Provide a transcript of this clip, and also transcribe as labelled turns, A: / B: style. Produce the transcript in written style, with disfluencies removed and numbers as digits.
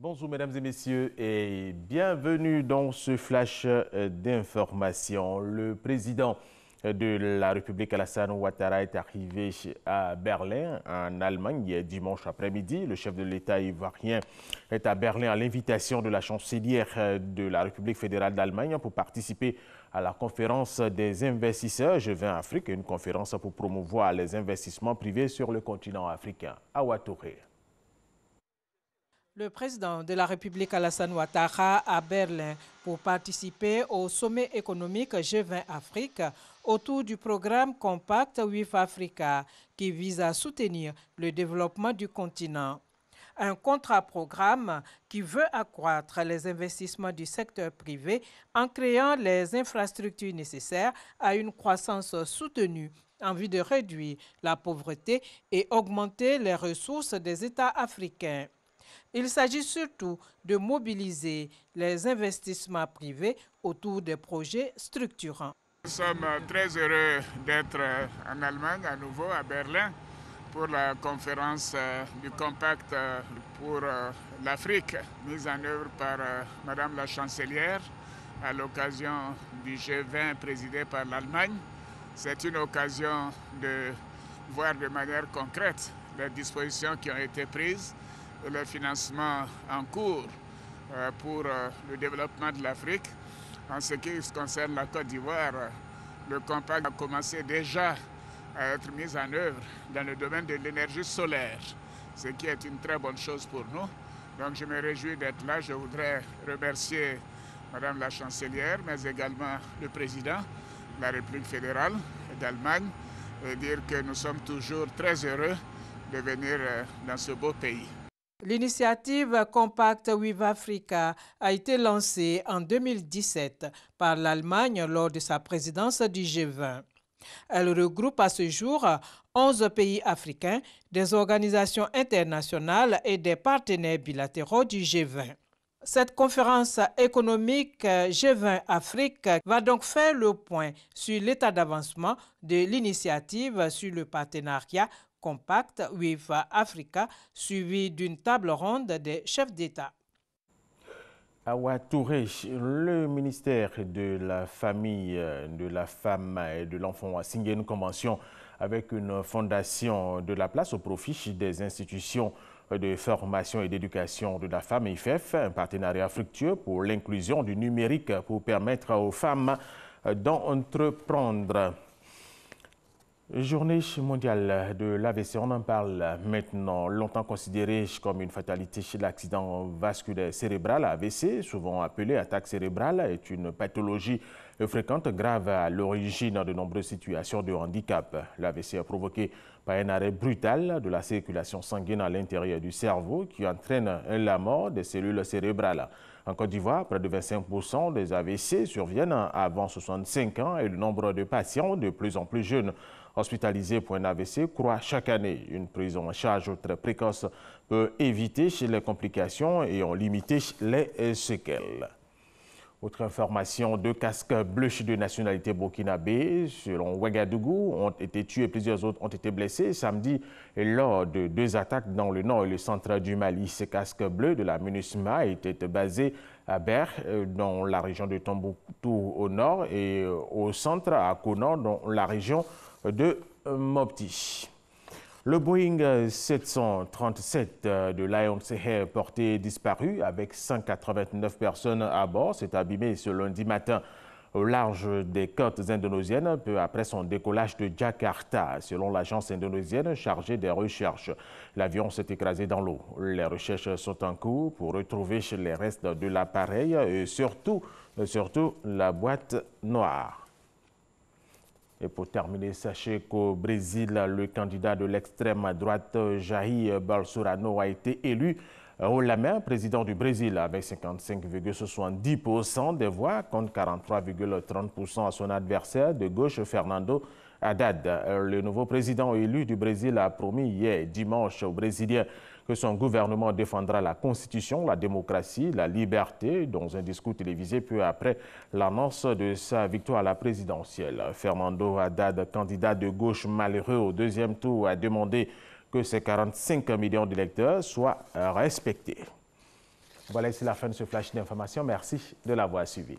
A: Bonjour mesdames et messieurs et bienvenue dans ce flash d'information. Le président de la République Alassane Ouattara est arrivé à Berlin en Allemagne dimanche après-midi. Le chef de l'État ivoirien est à Berlin à l'invitation de la chancelière de la République fédérale d'Allemagne pour participer à la conférence des investisseurs G20 Afrique, une conférence pour promouvoir les investissements privés sur le continent africain. Awa Touré.
B: Le président de la République Alassane Ouattara à Berlin pour participer au sommet économique G20 Afrique autour du programme Compact with Africa qui vise à soutenir le développement du continent. Un contrat-programme qui veut accroître les investissements du secteur privé en créant les infrastructures nécessaires à une croissance soutenue en vue de réduire la pauvreté et augmenter les ressources des États africains. Il s'agit surtout de mobiliser les investissements privés autour des projets structurants.
C: Nous sommes très heureux d'être en Allemagne, à nouveau à Berlin, pour la conférence du Compact pour l'Afrique, mise en œuvre par Madame la Chancelière à l'occasion du G20 présidé par l'Allemagne. C'est une occasion de voir de manière concrète les dispositions qui ont été prises et le financement en cours pour le développement de l'Afrique. En ce qui concerne la Côte d'Ivoire, le compact a commencé déjà à être mis en œuvre dans le domaine de l'énergie solaire, ce qui est une très bonne chose pour nous. Donc je me réjouis d'être là. Je voudrais remercier Madame la Chancelière, mais également le Président de la République fédérale d'Allemagne et dire que nous sommes toujours très heureux de venir dans ce beau pays.
B: L'initiative Compact with Africa a été lancée en 2017 par l'Allemagne lors de sa présidence du G20. Elle regroupe à ce jour 11 pays africains, des organisations internationales et des partenaires bilatéraux du G20. Cette conférence économique G20 Afrique va donc faire le point sur l'état d'avancement de l'initiative sur le partenariat Compact with Africa, suivi d'une table ronde des chefs d'État.
A: Awa Touré, le ministère de la Famille, de la Femme et de l'Enfant a signé une convention avec une fondation de la place au profit des institutions de formation et d'éducation de la femme, IFEF, un partenariat fructueux pour l'inclusion du numérique pour permettre aux femmes d'entreprendre. Journée mondiale de l'AVC, on en parle maintenant. Longtemps considéré comme une fatalité chez l'accident vasculaire cérébral, AVC, souvent appelé attaque cérébrale, est une pathologie fréquente, grave à l'origine de nombreuses situations de handicap. L'AVC est provoqué par un arrêt brutal de la circulation sanguine à l'intérieur du cerveau qui entraîne la mort des cellules cérébrales. En Côte d'Ivoire, près de 25% des AVC surviennent avant 65 ans et le nombre de patients de plus en plus jeunes hospitalisés pour un AVC croît chaque année. Une prise en charge très précoce peut éviter les complications et en limiter les séquelles. Autre information, 2 casques bleus de nationalité burkinabé, selon Ouagadougou, ont été tués, plusieurs autres ont été blessés samedi lors de 2 attaques dans le nord et le centre du Mali. Ces casques bleus de la MINUSMA étaient basés à Ber, dans la région de Tombouctou au nord, et au centre à Kounan, dans la région de Mopti. Le Boeing 737 de Lions Air porté disparu avec 189 personnes à bord s'est abîmé ce lundi matin au large des côtes indonésiennes peu après son décollage de Jakarta, selon l'agence indonésienne chargée des recherches. L'avion s'est écrasé dans l'eau. Les recherches sont en cours pour retrouver les restes de l'appareil et surtout la boîte noire. Et pour terminer, sachez qu'au Brésil, le candidat de l'extrême droite Jair Bolsonaro a été élu haut la main président du Brésil avec 55,70% des voix contre 43,30% à son adversaire de gauche Fernando Haddad. Le nouveau président élu du Brésil a promis hier dimanche aux Brésiliens que son gouvernement défendra la Constitution, la démocratie, la liberté, dans un discours télévisé peu après l'annonce de sa victoire à la présidentielle. Fernando Haddad, candidat de gauche malheureux au deuxième tour, a demandé que ces 45 millions d'électeurs soient respectés. Voilà, c'est la fin de ce flash d'information. Merci de l'avoir suivi.